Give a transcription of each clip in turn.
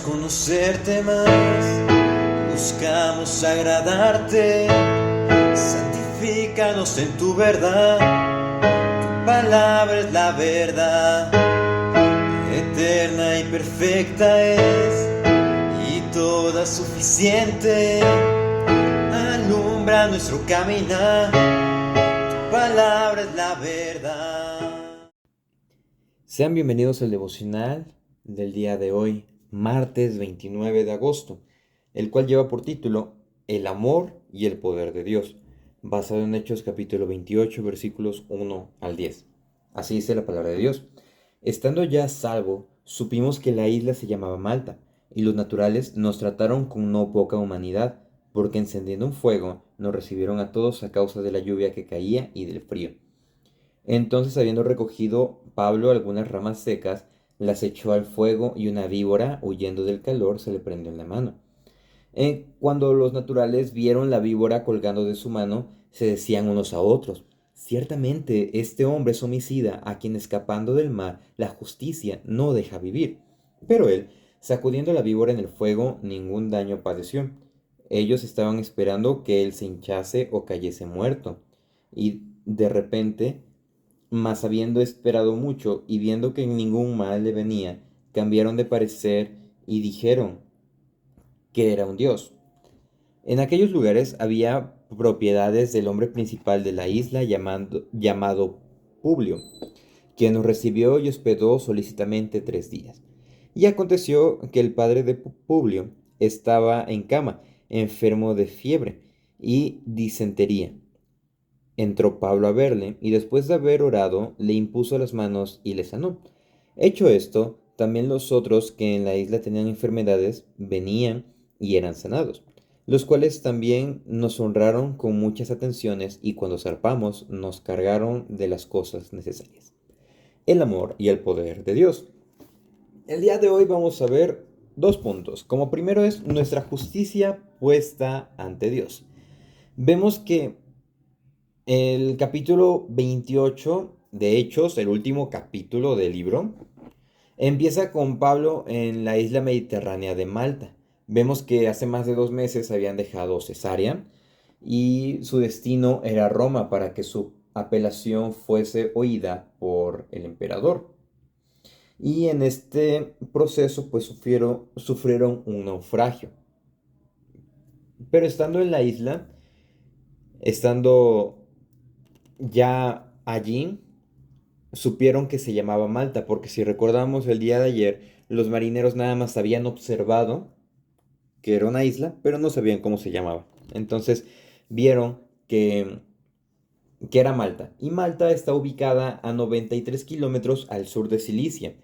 conocerte más, buscamos agradarte, santifícanos en tu verdad, tu palabra es la verdad, eterna y perfecta es, y toda suficiente, alumbra nuestro caminar, tu palabra es la verdad. Sean bienvenidos al devocional del día de hoy, martes 29 de agosto, el cual lleva por título El amor y el poder de Dios, basado en Hechos capítulo 28, versículos 1 al 10. Así dice la palabra de Dios. Estando ya a salvo, supimos que la isla se llamaba Malta, y los naturales nos trataron con no poca humanidad, porque encendiendo un fuego nos recibieron a todos a causa de la lluvia que caía y del frío. Entonces, habiendo recogido Pablo algunas ramas secas, las echó al fuego y una víbora, huyendo del calor, se le prendió en la mano. Cuando los naturales vieron la víbora colgando de su mano, se decían unos a otros: ciertamente este hombre es homicida, a quien escapando del mar la justicia no deja vivir. Pero él, sacudiendo la víbora en el fuego, ningún daño padeció. Ellos estaban esperando que él se hinchase o cayese muerto. Y de repente, mas habiendo esperado mucho y viendo que ningún mal le venía, cambiaron de parecer y dijeron que era un dios. En aquellos lugares había propiedades del hombre principal de la isla llamado Publio, quien nos recibió y hospedó solícitamente 3 días. Y aconteció que el padre de Publio estaba en cama, enfermo de fiebre y disentería. Entró Pablo a verle, y después de haber orado, le impuso las manos y le sanó. Hecho esto, también los otros que en la isla tenían enfermedades venían y eran sanados, los cuales también nos honraron con muchas atenciones, y cuando zarpamos nos cargaron de las cosas necesarias. El amor y el poder de Dios. El día de hoy vamos a ver 2 puntos. Como primero es nuestra justicia puesta ante Dios. Vemos que el capítulo 28 de Hechos, el último capítulo del libro, empieza con Pablo en la isla mediterránea de Malta. Vemos que hace más de 2 meses habían dejado Cesarea y su destino era Roma, para que su apelación fuese oída por el emperador. Y en este proceso pues sufrieron un naufragio. Pero estando en la isla, estando ya allí, supieron que se llamaba Malta, porque si recordamos el día de ayer, los marineros nada más habían observado que era una isla, pero no sabían cómo se llamaba. Entonces vieron que era Malta. Y Malta está ubicada a 93 kilómetros al sur de Cilicia.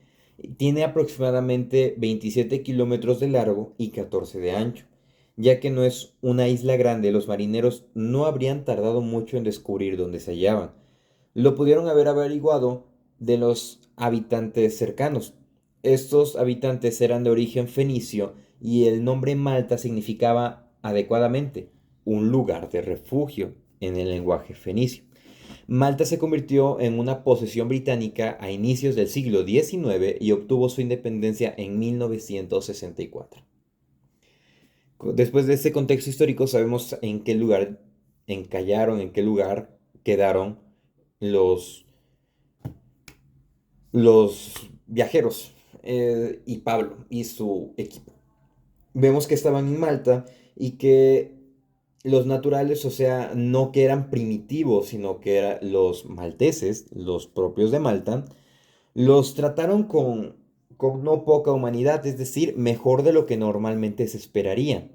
Tiene aproximadamente 27 kilómetros de largo y 14 de ancho. Ya que no es una isla grande, los marineros no habrían tardado mucho en descubrir dónde se hallaban. Lo pudieron haber averiguado de los habitantes cercanos. Estos habitantes eran de origen fenicio, y el nombre Malta significaba adecuadamente un lugar de refugio en el lenguaje fenicio. Malta se convirtió en una posesión británica a inicios del siglo XIX y obtuvo su independencia en 1964. Después de este contexto histórico, sabemos en qué lugar encallaron, en qué lugar quedaron los los viajeros, y Pablo y su equipo. Vemos que estaban en Malta y que los naturales, o sea, no que eran primitivos, sino que eran los malteses, los propios de Malta, los trataron con no poca humanidad, es decir, mejor de lo que normalmente se esperaría.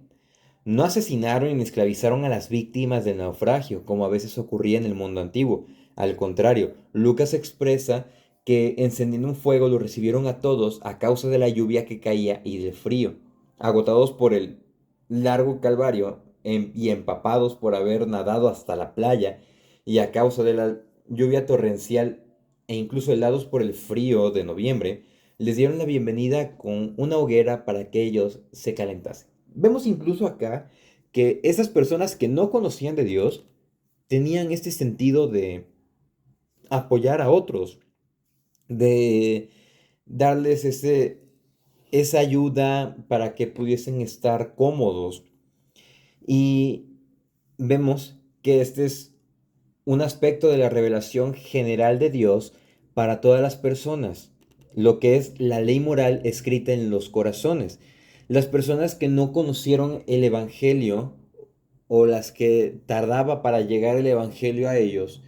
No asesinaron ni esclavizaron a las víctimas del naufragio, como a veces ocurría en el mundo antiguo. Al contrario, Lucas expresa que encendiendo un fuego lo recibieron a todos a causa de la lluvia que caía y del frío. Agotados por el largo calvario y empapados por haber nadado hasta la playa, y a causa de la lluvia torrencial e incluso helados por el frío de noviembre, les dieron la bienvenida con una hoguera para que ellos se calentasen. Vemos incluso acá que esas personas que no conocían de Dios tenían este sentido de apoyar a otros, de darles esa ayuda para que pudiesen estar cómodos. Y vemos que este es un aspecto de la revelación general de Dios para todas las personas, lo que es la ley moral escrita en los corazones. Las personas que no conocieron el Evangelio o las que tardaba para llegar el Evangelio a ellos,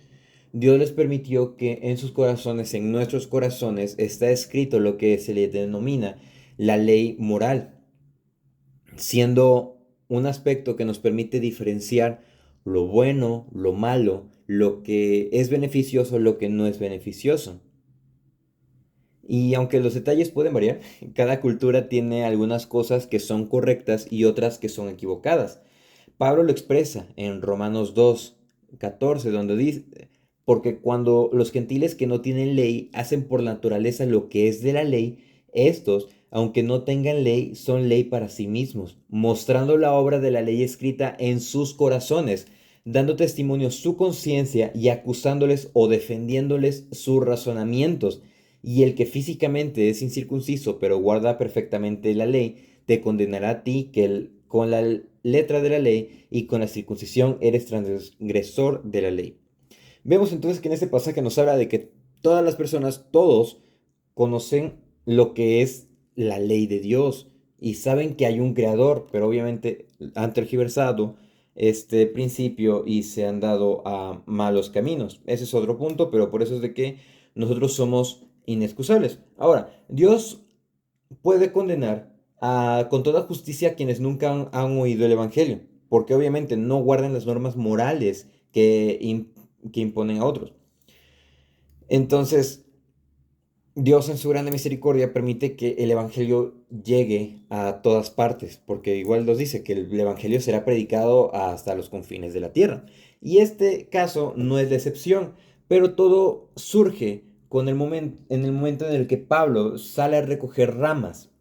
Dios les permitió que en sus corazones, en nuestros corazones, está escrito lo que se le denomina la ley moral, siendo un aspecto que nos permite diferenciar lo bueno, lo malo, lo que es beneficioso, lo que no es beneficioso. Y aunque los detalles pueden variar, cada cultura tiene algunas cosas que son correctas y otras que son equivocadas. Pablo lo expresa en Romanos 2:14, donde dice, porque cuando los gentiles que no tienen ley hacen por naturaleza lo que es de la ley, estos, aunque no tengan ley, son ley para sí mismos, mostrando la obra de la ley escrita en sus corazones, dando testimonio su conciencia y acusándoles o defendiéndoles sus razonamientos. Y el que físicamente es incircunciso, pero guarda perfectamente la ley, te condenará a ti con la letra de la ley y con la circuncisión eres transgresor de la ley. Vemos entonces que en este pasaje nos habla de que todas las personas, todos, conocen lo que es la ley de Dios y saben que hay un creador, pero obviamente han tergiversado este principio y se han dado a malos caminos. Ese es otro punto, pero por eso es de que nosotros somos inexcusables. Ahora, Dios puede condenar con toda justicia a quienes nunca han oído el Evangelio, porque obviamente no guardan las normas morales que imponen a otros. Entonces, Dios en su grande misericordia permite que el Evangelio llegue a todas partes, porque igual nos dice que el Evangelio será predicado hasta los confines de la tierra. Y este caso no es la excepción, pero todo surge en el momento en el que Pablo sale a recoger ramas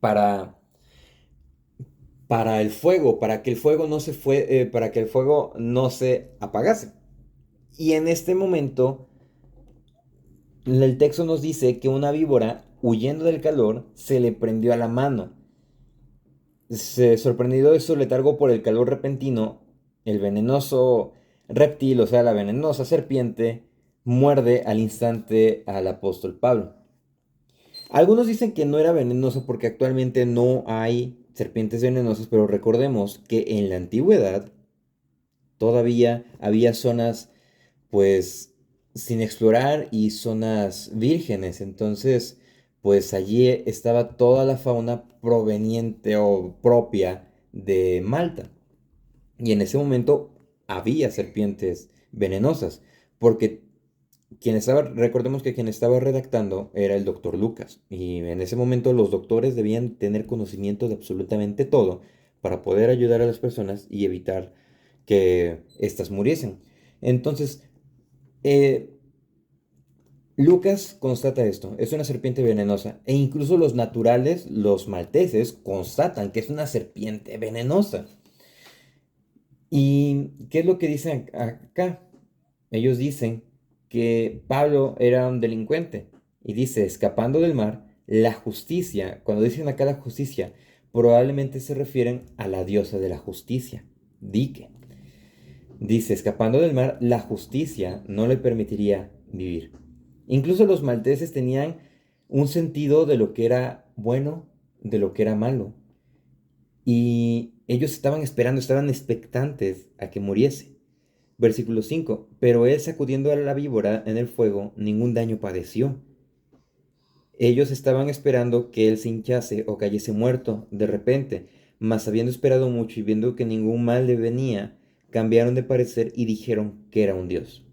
para, para el fuego, para que el fuego no se para que el fuego no se apagase. Y en este momento, el texto nos dice que una víbora, huyendo del calor, se le prendió a la mano. Sorprendido de su letargo por el calor repentino, el venenoso reptil, o sea, la venenosa serpiente, muerde al instante al apóstol Pablo. Algunos dicen que no era venenoso porque actualmente no hay serpientes venenosas, pero recordemos que en la antigüedad todavía había zonas pues sin explorar y zonas vírgenes. Entonces, pues allí estaba toda la fauna proveniente o propia de Malta. Y en ese momento había serpientes venenosas, porque recordemos que quien estaba redactando era el doctor Lucas, y en ese momento los doctores debían tener conocimiento de absolutamente todo para poder ayudar a las personas y evitar que éstas muriesen. Entonces, eh, Lucas constata esto, es una serpiente venenosa, e incluso los naturales, los malteses, constatan que es una serpiente venenosa. ¿Y qué es lo que dicen acá? Ellos dicen que Pablo era un delincuente y dice, escapando del mar, la justicia, cuando dicen acá la justicia, probablemente se refieren a la diosa de la justicia, Dike. Dice, escapando del mar, la justicia no le permitiría vivir. Incluso los malteses tenían un sentido de lo que era bueno, de lo que era malo. Y ellos estaban esperando, estaban expectantes a que muriese. Versículo 5. Pero él sacudiendo a la víbora en el fuego, ningún daño padeció. Ellos estaban esperando que él se hinchase o cayese muerto de repente, mas habiendo esperado mucho y viendo que ningún mal le venía, cambiaron de parecer y dijeron que era un dios.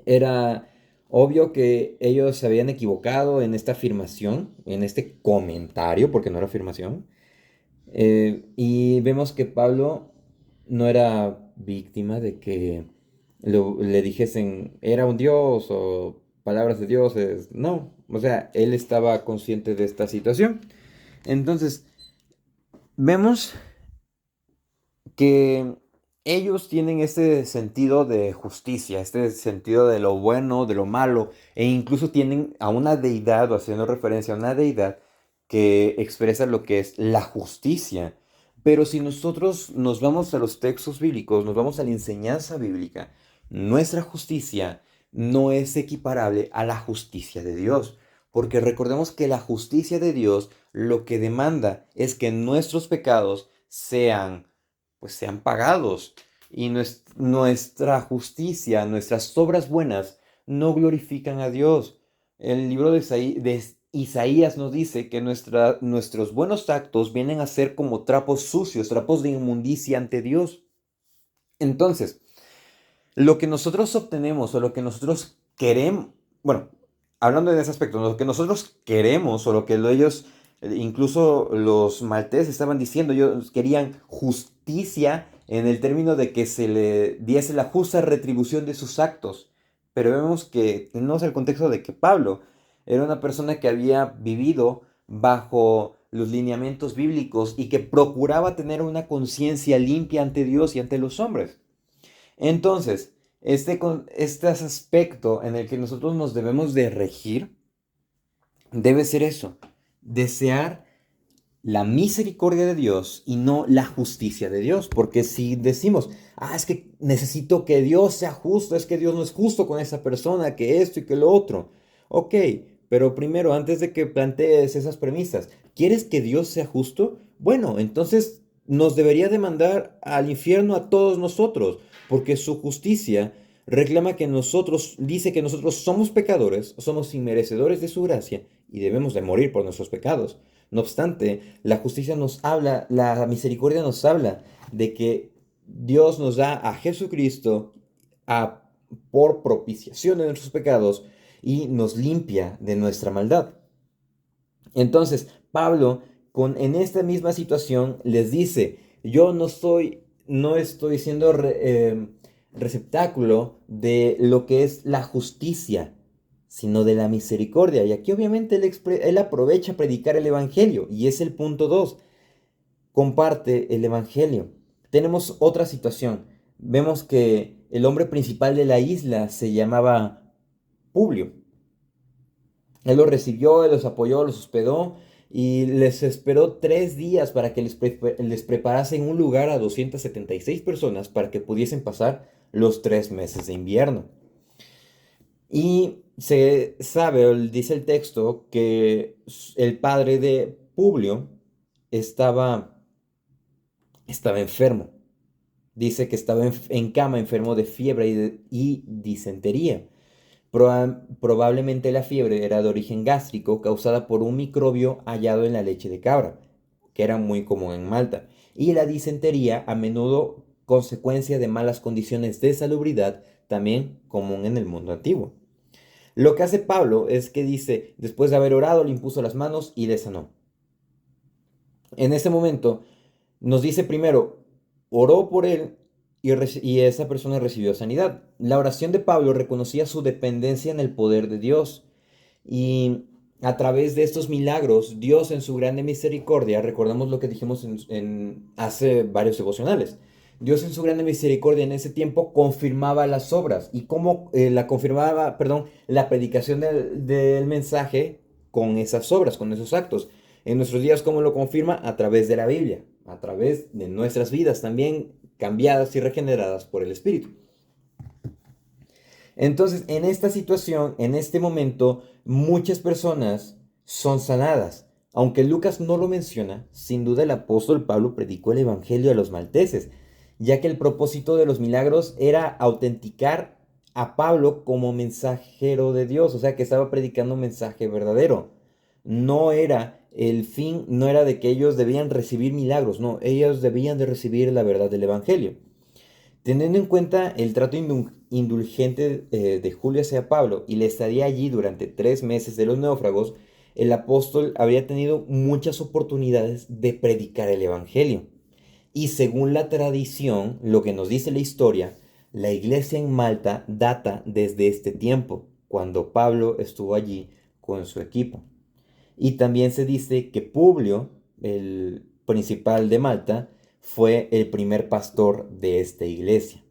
Era obvio que ellos se habían equivocado en esta afirmación, en este comentario, porque no era afirmación. Y vemos que Pablo no era víctima de que le dijesen era un dios o palabras de dioses. No, o sea, él estaba consciente de esta situación. Entonces, vemos que ellos tienen este sentido de justicia, este sentido de lo bueno, de lo malo, e incluso tienen a una deidad, o haciendo referencia a una deidad, que expresa lo que es la justicia. Pero si nosotros nos vamos a los textos bíblicos, nos vamos a la enseñanza bíblica, nuestra justicia no es equiparable a la justicia de Dios. Porque recordemos que la justicia de Dios lo que demanda es que nuestros pecados sean pagados. Y nuestra justicia, nuestras obras buenas, no glorifican a Dios. El libro de Isaías nos dice que nuestros buenos actos vienen a ser como trapos sucios, trapos de inmundicia ante Dios. Entonces, lo que nosotros obtenemos o lo que nosotros queremos, bueno, hablando de ese aspecto, lo que nosotros queremos o lo que ellos, incluso los malteses estaban diciendo, ellos querían justicia en el término de que se le diese la justa retribución de sus actos. Pero vemos que tenemos el contexto de que Pablo era una persona que había vivido bajo los lineamientos bíblicos y que procuraba tener una conciencia limpia ante Dios y ante los hombres. Entonces, este aspecto en el que nosotros nos debemos de regir debe ser eso, desear la misericordia de Dios y no la justicia de Dios. Porque si decimos, es que necesito que Dios sea justo, es que Dios no es justo con esa persona, que esto y que lo otro. Ok, pero primero, antes de que plantees esas premisas, ¿quieres que Dios sea justo? Bueno, entonces nos debería demandar al infierno a todos nosotros, porque su justicia reclama que nosotros, dice que nosotros somos pecadores, somos inmerecedores de su gracia y debemos de morir por nuestros pecados. No obstante, la justicia nos habla, la misericordia nos habla de que Dios nos da a Jesucristo por propiciación de nuestros pecados y nos limpia de nuestra maldad. Entonces, Pablo, en esta misma situación, les dice, yo no estoy siendo receptáculo de lo que es la justicia, sino de la misericordia. Y aquí obviamente él aprovecha a predicar el Evangelio, y es el punto 2. Comparte el Evangelio. Tenemos otra situación. Vemos que el hombre principal de la isla se llamaba Publio. Él los recibió, él los apoyó, los hospedó y les esperó 3 días para que les preparasen un lugar a 276 personas para que pudiesen pasar los 3 meses de invierno. Y se sabe, o dice el texto, que el padre de Publio estaba enfermo. Dice que estaba en cama, enfermo de fiebre y disentería. Probablemente la fiebre era de origen gástrico causada por un microbio hallado en la leche de cabra, que era muy común en Malta, y la disentería, a menudo consecuencia de malas condiciones de salubridad, también común en el mundo antiguo. Lo que hace Pablo es que dice, después de haber orado, le impuso las manos y le sanó. En ese momento nos dice primero, oró por él y esa persona recibió sanidad. La oración de Pablo reconocía su dependencia en el poder de Dios. Y a través de estos milagros, Dios en su grande misericordia, recordamos lo que dijimos hace varios devocionales, Dios en su grande misericordia en ese tiempo confirmaba las obras. ¿Y cómo la confirmaba, perdón, la predicación del mensaje con esas obras, con esos actos? En nuestros días, ¿cómo lo confirma? A través de la Biblia, a través de nuestras vidas también cambiadas y regeneradas por el Espíritu. Entonces, en esta situación, en este momento, muchas personas son sanadas. Aunque Lucas no lo menciona, sin duda el apóstol Pablo predicó el Evangelio a los malteses, ya que el propósito de los milagros era autenticar a Pablo como mensajero de Dios, o sea que estaba predicando un mensaje verdadero. No era el fin, no era de que ellos debían recibir milagros, no, ellos debían de recibir la verdad del Evangelio. Teniendo en cuenta el trato indulgente de Julio hacia Pablo y la estadía allí durante 3 meses de los náufragos, el apóstol habría tenido muchas oportunidades de predicar el Evangelio. Y según la tradición, lo que nos dice la historia, la iglesia en Malta data desde este tiempo, cuando Pablo estuvo allí con su equipo. Y también se dice que Publio, el principal de Malta, fue el primer pastor de esta iglesia.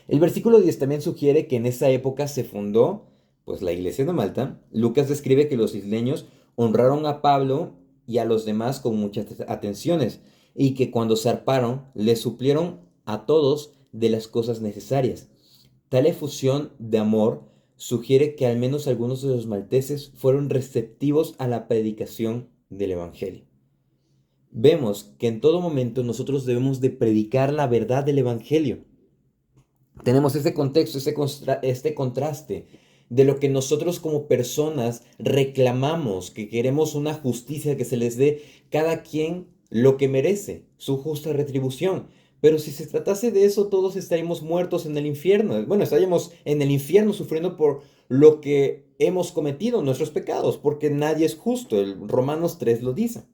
El versículo 10 también sugiere que en esa época se fundó pues la iglesia de Malta. Lucas describe que los isleños honraron a Pablo y a los demás con muchas atenciones y que cuando zarparon les suplieron a todos de las cosas necesarias. Tal efusión de amor sugiere que al menos algunos de los malteses fueron receptivos a la predicación del Evangelio. Vemos que en todo momento nosotros debemos de predicar la verdad del Evangelio. Tenemos ese contexto, este contraste de lo que nosotros como personas reclamamos, que queremos una justicia que se les dé cada quien lo que merece, su justa retribución. Pero si se tratase de eso, todos estaríamos muertos en el infierno. Bueno, estaríamos en el infierno sufriendo por lo que hemos cometido, nuestros pecados, porque nadie es justo. El Romanos 3 lo dice.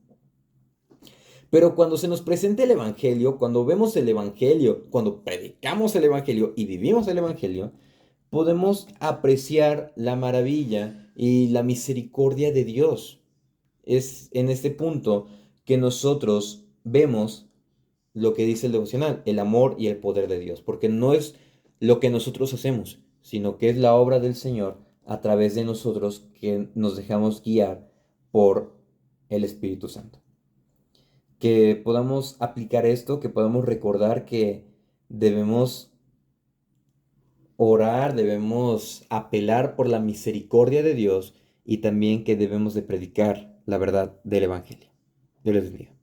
Pero cuando se nos presenta el Evangelio, cuando vemos el Evangelio, cuando predicamos el Evangelio y vivimos el Evangelio, podemos apreciar la maravilla y la misericordia de Dios. Es en este punto que nosotros vemos lo que dice el devocional, el amor y el poder de Dios, porque no es lo que nosotros hacemos, sino que es la obra del Señor a través de nosotros que nos dejamos guiar por el Espíritu Santo. Que podamos aplicar esto, que podamos recordar que debemos orar, debemos apelar por la misericordia de Dios y también que debemos de predicar la verdad del Evangelio. Dios les bendiga.